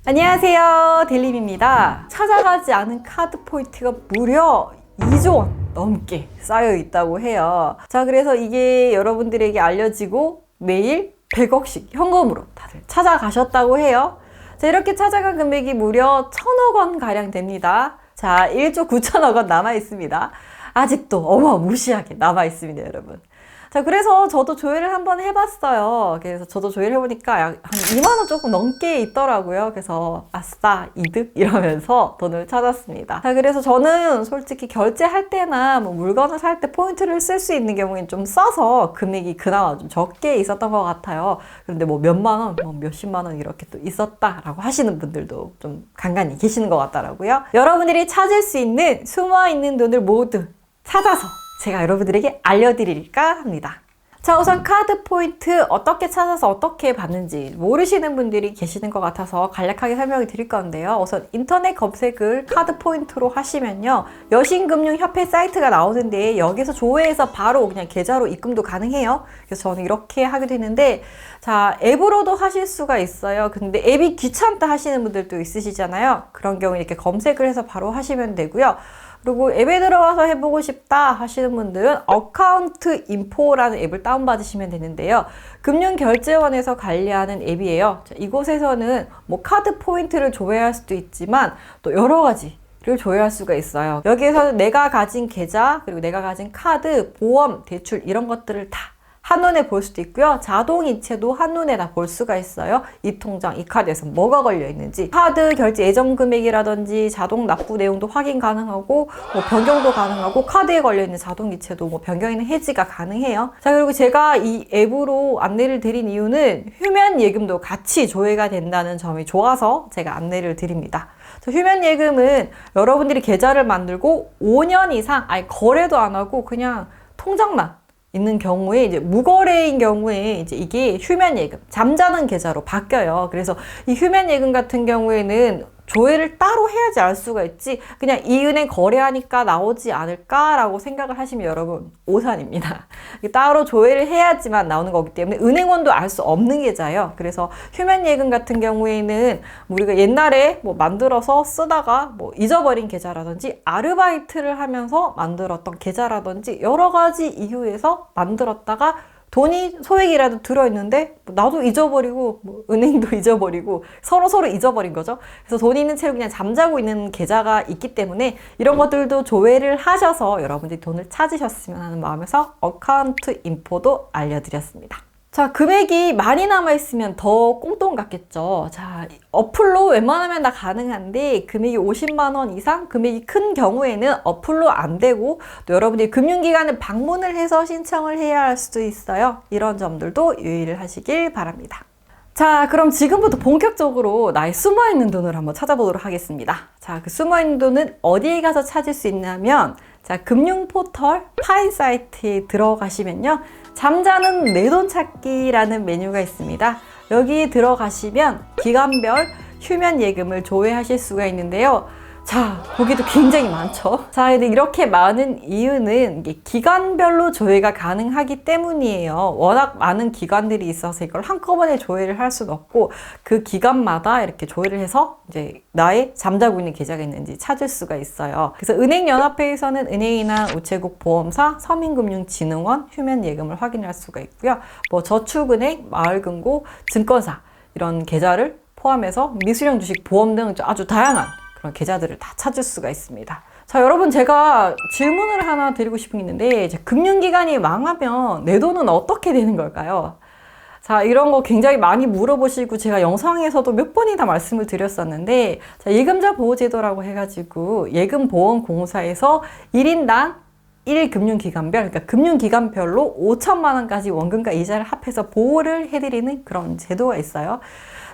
안녕하세요, 델림입니다. 찾아가지 않은 카드 포인트가 무려 2조 원 넘게 쌓여 있다고 해요. 자, 그래서 이게 여러분들에게 알려지고 매일 100억씩 현금으로 다들 찾아가셨다고 해요. 자, 이렇게 찾아간 금액이 무려 1000억 원 가량 됩니다. 자, 1조 9천억 원 남아 있습니다. 아직도 어마무시하게 남아 있습니다, 여러분. 자, 그래서 저도 조회를 한번 해봤어요. 그래서 저도 조회를 해보니까 한 2만 원 조금 넘게 있더라고요. 그래서 아싸, 이득 이러면서 돈을 찾았습니다. 자, 그래서 저는 솔직히 결제할 때나 뭐 물건을 살 때 포인트를 쓸 수 있는 경우에는 좀 써서 금액이 그나마 좀 적게 있었던 것 같아요. 그런데 뭐 몇만 원, 뭐 몇십만 원 이렇게 또 있었다라고 하시는 분들도 좀 간간히 계시는 것 같더라고요. 여러분들이 찾을 수 있는 숨어있는 돈을 모두 찾아서 제가 여러분들에게 알려드릴까 합니다. 자, 우선 카드 포인트 어떻게 찾아서 어떻게 받는지 모르시는 분들이 계시는 것 같아서 간략하게 설명을 드릴 건데요. 우선 인터넷 검색을 카드 포인트로 하시면요, 여신금융협회 사이트가 나오는데 여기서 조회해서 바로 그냥 계좌로 입금도 가능해요. 그래서 저는 이렇게 하게 되는데, 자, 앱으로도 하실 수가 있어요. 근데 앱이 귀찮다 하시는 분들도 있으시잖아요. 그런 경우에 이렇게 검색을 해서 바로 하시면 되고요. 그리고 앱에 들어가서 해보고 싶다 하시는 분들은 어카운트 인포라는 앱을 다운받으시면 되는데요. 금융결제원에서 관리하는 앱이에요. 자, 이곳에서는 뭐 카드 포인트를 조회할 수도 있지만 또 여러 가지를 조회할 수가 있어요. 여기에서는 내가 가진 계좌, 그리고 내가 가진 카드, 보험, 대출 이런 것들을 다 한눈에 볼 수도 있고요. 자동이체도 한눈에 다 볼 수가 있어요. 이 통장, 이 카드에서 뭐가 걸려 있는지, 카드 결제 예정 금액이라든지 자동 납부 내용도 확인 가능하고, 뭐 변경도 가능하고, 카드에 걸려 있는 자동이체도 뭐 변경이나 해지가 가능해요. 자, 그리고 제가 이 앱으로 안내를 드린 이유는 휴면 예금도 같이 조회가 된다는 점이 좋아서 제가 안내를 드립니다. 휴면 예금은 여러분들이 계좌를 만들고 5년 이상 아예 거래도 안 하고 그냥 통장만 있는 경우에, 이제 무거래인 경우에 이제 이게 휴면 예금, 잠자는 계좌로 바뀌어요. 그래서 이 휴면 예금 같은 경우에는 조회를 따로 해야지 알 수가 있지, 그냥 이 은행 거래하니까 나오지 않을까라고 생각을 하시면 여러분 오산입니다. 따로 조회를 해야지만 나오는 거기 때문에 은행원도 알 수 없는 계좌예요. 그래서 휴면 예금 같은 경우에는 우리가 옛날에 뭐 만들어서 쓰다가 뭐 잊어버린 계좌라든지 아르바이트를 하면서 만들었던 계좌라든지 여러 가지 이유에서 만들었다가 돈이 소액이라도 들어있는데 나도 잊어버리고 뭐 은행도 잊어버리고 서로 잊어버린 거죠. 그래서 돈이 있는 채로 그냥 잠자고 있는 계좌가 있기 때문에 이런 것들도 조회를 하셔서 여러분들이 돈을 찾으셨으면 하는 마음에서 어카운트 인포도 알려드렸습니다. 자, 금액이 많이 남아있으면 더 꽁돈 같겠죠. 자, 어플로 웬만하면 다 가능한데 금액이 50만 원 이상, 금액이 큰 경우에는 어플로 안 되고 또 여러분들이 금융기관을 방문을 해서 신청을 해야 할 수도 있어요. 이런 점들도 유의를 하시길 바랍니다. 자, 그럼 지금부터 본격적으로 나의 숨어있는 돈을 한번 찾아보도록 하겠습니다. 자, 그 숨어있는 돈은 어디에 가서 찾을 수 있냐면, 자, 금융포털 파인 사이트에 들어가시면요, 잠자는 내 돈 찾기라는 메뉴가 있습니다. 여기 들어가시면 기간별 휴면 예금을 조회하실 수가 있는데요. 자, 보기도 굉장히 많죠. 자, 근데 이렇게 많은 이유는 이게 기간별로 조회가 가능하기 때문이에요. 워낙 많은 기관들이 있어서 이걸 한꺼번에 조회를 할 수는 없고, 그 기간마다 이렇게 조회를 해서 이제 나의 잠자고 있는 계좌가 있는지 찾을 수가 있어요. 그래서 은행연합회에서는 은행이나 우체국, 보험사, 서민금융진흥원 휴면 예금을 확인할 수가 있고요. 뭐 저축은행, 마을금고, 증권사 이런 계좌를 포함해서 미수령 주식, 보험 등 아주 다양한 그런 계좌들을 다 찾을 수가 있습니다. 자, 여러분, 제가 질문을 하나 드리고 싶은 게 있는데, 이제 금융기관이 망하면 내 돈은 어떻게 되는 걸까요? 자, 이런 거 굉장히 많이 물어보시고 제가 영상에서도 몇 번이나 말씀을 드렸었는데, 자, 예금자 보호제도라고 해가지고 예금보험공사에서 1인당 1금융기관별, 그러니까 금융기관별로 5천만 원까지 원금과 이자를 합해서 보호를 해드리는 그런 제도가 있어요.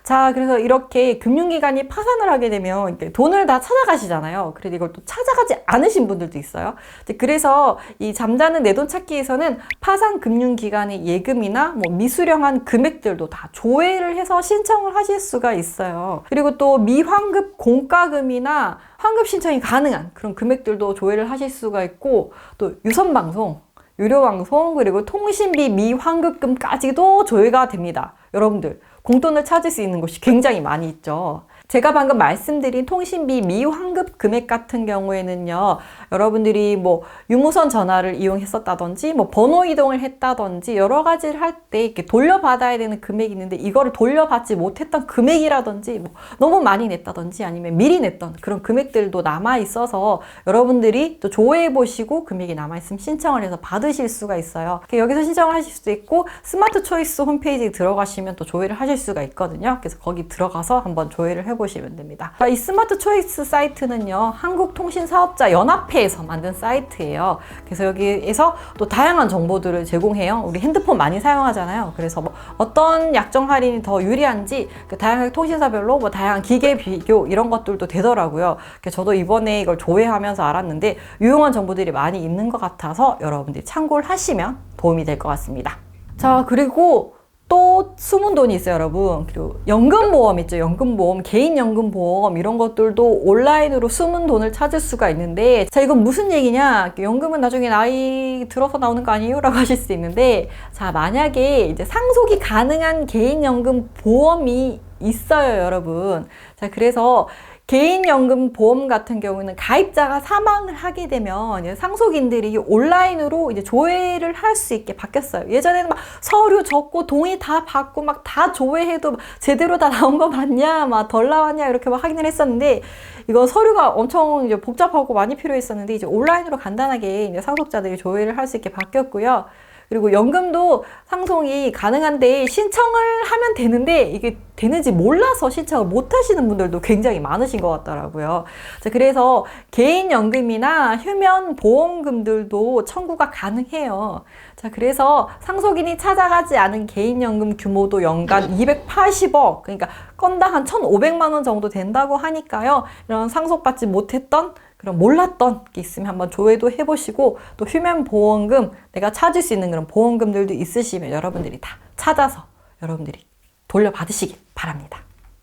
자, 그래서 이렇게 금융기관이 파산을 하게 되면 돈을 다 찾아가시잖아요. 그래도 이걸 또 찾아가지 않으신 분들도 있어요. 그래서 이 잠자는 내 돈 찾기에서는 파산 금융기관의 예금이나 뭐 미수령한 금액들도 다 조회를 해서 신청을 하실 수가 있어요. 그리고 또 미환급 공과금이나 환급 신청이 가능한 그런 금액들도 조회를 하실 수가 있고, 또 유선방송, 유료방송, 그리고 통신비 미환급금까지도 조회가 됩니다. 여러분들, 공돈을 찾을 수 있는 곳이 굉장히 많이 있죠. 제가 방금 말씀드린 통신비 미환급 금액 같은 경우에는요, 여러분들이 뭐 유무선 전화를 이용했었다든지 뭐 번호 이동을 했다든지 여러 가지를 할 때 이렇게 돌려받아야 되는 금액이 있는데, 이거를 돌려받지 못했던 금액이라든지 뭐 너무 많이 냈다든지 아니면 미리 냈던 그런 금액들도 남아 있어서 여러분들이 또 조회해 보시고 금액이 남아 있으면 신청을 해서 받으실 수가 있어요. 여기서 신청을 하실 수도 있고, 스마트 초이스 홈페이지에 들어가시면 또 조회를 하실 수가 있거든요. 그래서 거기 들어가서 한번 조회를 해보시면 됩니다. 이 스마트 초이스 사이트는요, 한국통신사업자 연합회에서 만든 사이트예요. 그래서 여기에서 또 다양한 정보들을 제공해요. 우리 핸드폰 많이 사용하잖아요. 그래서 뭐 어떤 약정 할인이 더 유리한지 다양하게 통신사별로 뭐 다양한 기계 비교 이런 것들도 되더라고요. 그래서 저도 이번에 이걸 조회하면서 알았는데 유용한 정보들이 많이 있는 것 같아서 여러분들이 참고를 하시면 도움이 될 것 같습니다. 자, 그리고 또 숨은 돈이 있어요, 여러분. 그리고 연금보험 있죠. 연금보험, 개인연금보험 이런 것들도 온라인으로 숨은 돈을 찾을 수가 있는데, 자, 이건 무슨 얘기냐? 연금은 나중에 나이 들어서 나오는 거 아니에요? 라고 하실 수 있는데, 자, 만약에 이제 상속이 가능한 개인연금보험이 있어요, 여러분. 자, 그래서 개인연금 보험 같은 경우는 가입자가 사망을 하게 되면 상속인들이 온라인으로 이제 조회를 할 수 있게 바뀌었어요. 예전에는 막 서류 적고 동의 다 받고 막 다 조회해도 제대로 다 나온 거 맞냐, 막 덜 나왔냐 이렇게 막 확인을 했었는데, 이거 서류가 엄청 이제 복잡하고 많이 필요했었는데 이제 온라인으로 간단하게 이제 상속자들이 조회를 할 수 있게 바뀌었고요. 그리고 연금도 상속이 가능한데 신청을 하면 되는데 이게 되는지 몰라서 신청을 못 하시는 분들도 굉장히 많으신 것 같더라고요. 자, 그래서 개인연금이나 휴면보험금들도 청구가 가능해요. 자, 그래서 상속인이 찾아가지 않은 개인연금 규모도 연간 280억, 그러니까 건당 한 1,500만 원 정도 된다고 하니까요. 이런 상속받지 못했던 그럼 몰랐던 게 있으면 한번 조회도 해보시고, 또 휴면보험금 내가 찾을 수 있는 그런 보험금들도 있으시면 여러분들이 다 찾아서 여러분들이 돌려받으시길 바랍니다.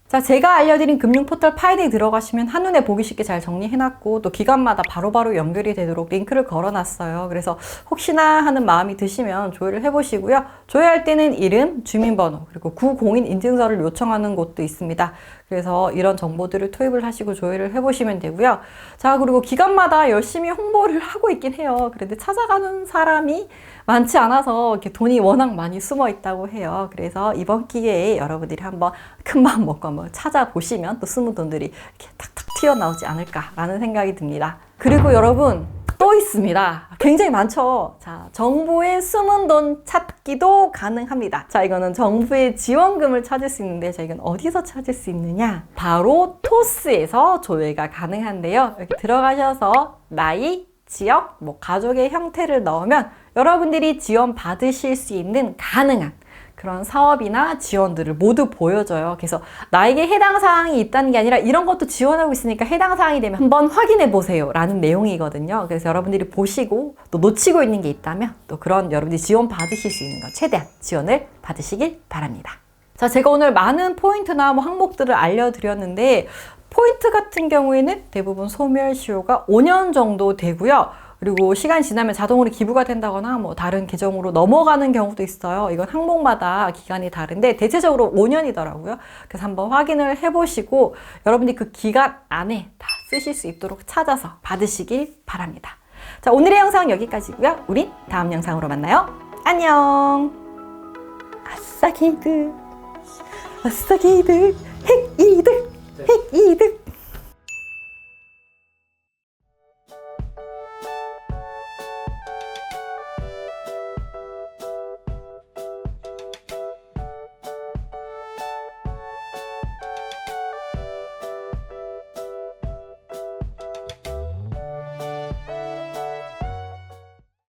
자, 제가 알려드린 금융포털 파일에 들어가시면 한눈에 보기 쉽게 잘 정리해놨고, 또 기간마다 바로바로 연결이 되도록 링크를 걸어놨어요. 그래서 혹시나 하는 마음이 드시면 조회를 해보시고요. 조회할 때는 이름, 주민번호, 그리고 구공인 인증서를 요청하는 곳도 있습니다. 그래서 이런 정보들을 투입을 하시고 조회를 해보시면 되고요. 자, 그리고 기간마다 열심히 홍보를 하고 있긴 해요. 그런데 찾아가는 사람이 많지 않아서 이렇게 돈이 워낙 많이 숨어 있다고 해요. 그래서 이번 기회에 여러분들이 한번 큰 마음 먹고 한번 찾아보시면 또 숨은 돈들이 이렇게 탁탁 튀어나오지 않을까라는 생각이 듭니다. 그리고 여러분, 또 있습니다. 굉장히 많죠. 자, 정부의 숨은 돈 찾기도 가능합니다. 자, 이거는 정부의 지원금을 찾을 수 있는데, 자, 이건 어디서 찾을 수 있느냐? 바로 토스에서 조회가 가능한데요. 여기 들어가셔서 나이, 지역, 뭐 가족의 형태를 넣으면 여러분들이 지원 받으실 수 있는 가능한 그런 사업이나 지원들을 모두 보여줘요. 그래서 나에게 해당 사항이 있다는 게 아니라 이런 것도 지원하고 있으니까 해당 사항이 되면 한번 확인해 보세요 라는 내용이거든요. 그래서 여러분들이 보시고 또 놓치고 있는 게 있다면 또 그런 여러분들이 지원 받으실 수 있는 거 최대한 지원을 받으시길 바랍니다. 자, 제가 오늘 많은 포인트나 뭐 항목들을 알려드렸는데, 포인트 같은 경우에는 대부분 소멸시효가 5년 정도 되고요. 그리고 시간이 지나면 자동으로 기부가 된다거나 뭐 다른 계정으로 넘어가는 경우도 있어요. 이건 항목마다 기간이 다른데 대체적으로 5년이더라고요. 그래서 한번 확인을 해보시고 여러분들이 그 기간 안에 다 쓰실 수 있도록 찾아서 받으시길 바랍니다. 자, 오늘의 영상은 여기까지고요. 우린 다음 영상으로 만나요. 안녕. 아싸 게이드, 아싸 게이드, 핵 이득, 핵 이득.